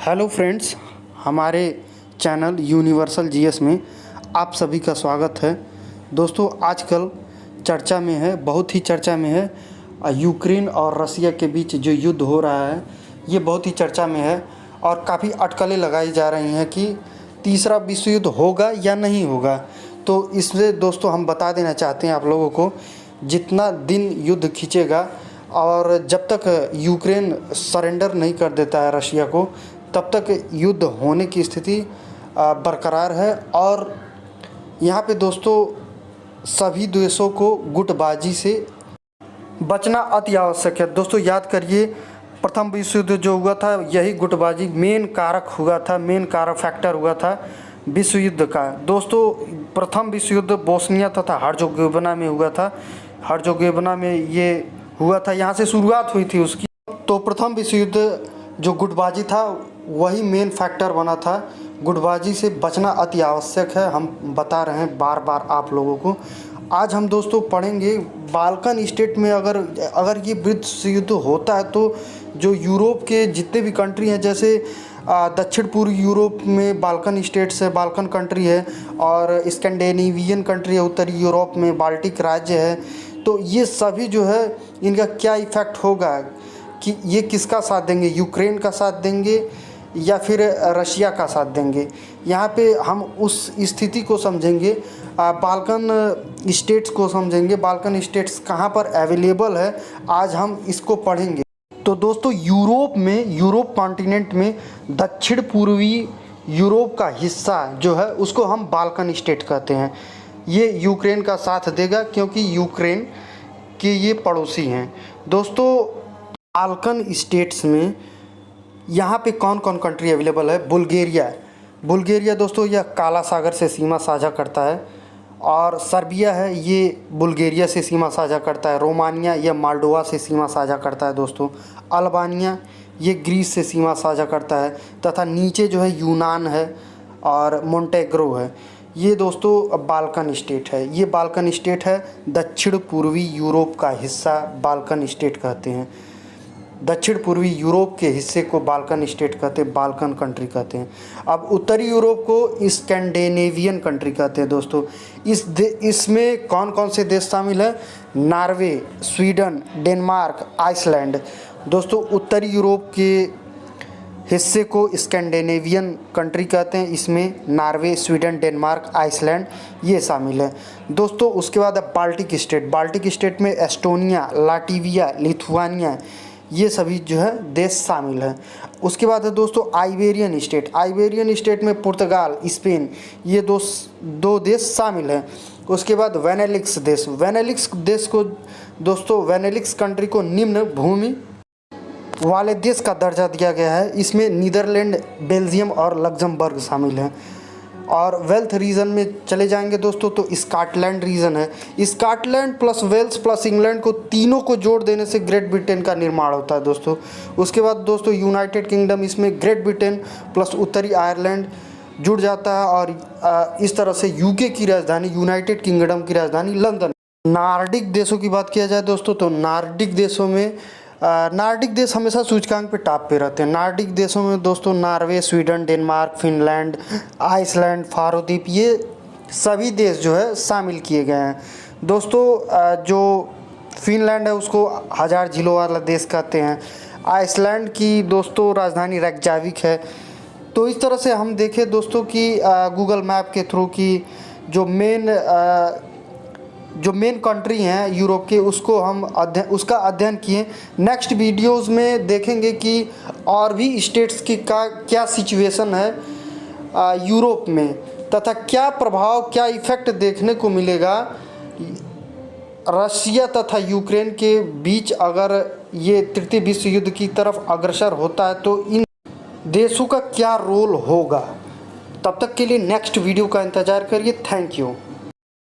Hello friends, हमारे channel universal GS में आप सभी का स्वागत है। दोस्तों, आजकल चर्चा में है, बहुत ही चर्चा में है यूक्रेन और रसिया के बीच जो युद्ध हो रहा है, ये बहुत ही चर्चा में है और काफ़ी अटकलें लगाई जा रही हैं कि तीसरा विश्व युद्ध होगा या नहीं होगा। तो इसमें दोस्तों हम बता देना चाहते हैं आप लोगों को, जितना दिन युद्ध खींचेगा और जब तक यूक्रेन सरेंडर नहीं कर देता है रशिया को, तब तक युद्ध होने की स्थिति बरकरार है। और यहाँ पे दोस्तों सभी देशों को गुटबाजी से बचना अति आवश्यक है। दोस्तों याद करिए, प्रथम विश्व युद्ध जो हुआ था, यही गुटबाजी मेन कारक हुआ था, मेन कारक फैक्टर हुआ था विश्व युद्ध का। दोस्तों प्रथम विश्व युद्ध बोस्निया तथा हर्ज़ेगोविना में हुआ था। हर्ज़ेगोविना में ये हुआ था, यहाँ से शुरुआत हुई थी उसकी। तो प्रथम विश्व युद्ध जो गुटबाजी था वही मेन फैक्टर बना था। गुटबाजी से बचना अति आवश्यक है, हम बता रहे हैं बार बार आप लोगों को। आज हम दोस्तों पढ़ेंगे बाल्कन स्टेट में अगर ये विश्व युद्ध होता है तो जो यूरोप के जितने भी कंट्री हैं, जैसे दक्षिण पूर्व यूरोप में बाल्कन स्टेट्स है, बाल्कन कंट्री है, और स्कैंडिनेवियन कंट्री है उत्तरी यूरोप में, बाल्टिक राज्य है, तो ये सभी जो है इनका क्या इफ़ेक्ट होगा कि ये किसका साथ देंगे, यूक्रेन का साथ देंगे या फिर रशिया का साथ देंगे। यहाँ पे हम उस स्थिति को समझेंगे, बाल्कन स्टेट्स को समझेंगे, बाल्कन स्टेट्स कहाँ पर अवेलेबल है, आज हम इसको पढ़ेंगे। तो दोस्तों यूरोप कॉन्टिनेंट में दक्षिण पूर्वी यूरोप का हिस्सा जो है उसको हम बाल्कन स्टेट कहते हैं। ये यूक्रेन का साथ देगा क्योंकि यूक्रेन के ये पड़ोसी हैं। दोस्तों बाल्कन स्टेट्स में यहाँ पे कौन कौन कंट्री अवेलेबल है? बुल्गारिया दोस्तों यह काला सागर से सीमा साझा करता है, और सर्बिया है, ये बुल्गारिया से सीमा साझा करता है। रोमानिया यह माल्डोवा से सीमा साझा करता है दोस्तों। अल्बानिया ये ग्रीस से सीमा साझा करता है, तथा नीचे जो है यूनान है और मोंटेग्रो है। ये दोस्तों बाल्कन स्टेट है। ये बाल्कन स्टेट है, दक्षिण पूर्वी यूरोप का हिस्सा बाल्कन स्टेट कहते हैं। दक्षिण पूर्वी यूरोप के हिस्से को बाल्कन स्टेट कहते हैं, बाल्कन कंट्री कहते हैं। अब उत्तरी यूरोप को स्कैंडिनेवियन कंट्री कहते हैं। दोस्तों इसमें कौन कौन से देश शामिल है? Norway, Sweden, Denmark, Iceland. दोस्तों उत्तरी यूरोप के हिस्से को स्कैंडिनेवियन कंट्री कहते हैं, इसमें नॉर्वे, स्वीडन, डेनमार्क, आइसलैंड ये शामिल है। दोस्तों उसके बाद बाल्टिक स्टेट में एस्टोनिया, लाटविया, लिथुआनिया ये सभी जो है देश शामिल हैं। उसके बाद है दोस्तों आइबेरियन स्टेट में पुर्तगाल, स्पेन ये दो देश शामिल हैं। उसके बाद वेनेलिक्स देश को दोस्तों वेनेलिक्स कंट्री को निम्न भूमि वाले देश का दर्जा दिया गया है। इसमें नीदरलैंड, बेल्जियम और लग्जमबर्ग शामिल हैं। और वेल्थ रीजन में चले जाएंगे दोस्तों तो स्कॉटलैंड रीजन है। Scotland plus Wales plus England को तीनों को जोड़ देने से ग्रेट ब्रिटेन का निर्माण होता है दोस्तों। उसके बाद दोस्तों यूनाइटेड किंगडम, इसमें ग्रेट ब्रिटेन प्लस उत्तरी आयरलैंड जुड़ जाता है, और इस तरह से यूके की राजधानी, यूनाइटेड किंगडम की राजधानी लंदन। नॉर्डिक देशों की बात किया जाए दोस्तों तो नॉर्डिक देशों में नॉर्डिक देश हमेशा सूचकांक पे टॉप पे रहते हैं। नॉर्डिक देशों में दोस्तों Norway, Sweden, Denmark, Finland, Iceland, Faroe द्वीप ये सभी देश जो है शामिल किए गए हैं। दोस्तों जो फिनलैंड है उसको 1000 झीलों वाला देश कहते हैं। आइसलैंड की दोस्तों राजधानी रेकजाविक है। तो इस तरह से हम देखें दोस्तों कि गूगल मैप के थ्रू की जो मेन कंट्री हैं यूरोप के, उसका अध्ययन किए। नेक्स्ट वीडियोस में देखेंगे कि और भी स्टेट्स की क्या सिचुएशन है यूरोप में, तथा क्या प्रभाव, क्या इफ़ेक्ट देखने को मिलेगा रशिया तथा यूक्रेन के बीच अगर ये तृतीय विश्व युद्ध की तरफ अग्रसर होता है तो इन देशों का क्या रोल होगा। तब तक के लिए नेक्स्ट वीडियो का इंतज़ार करिए। Thank you.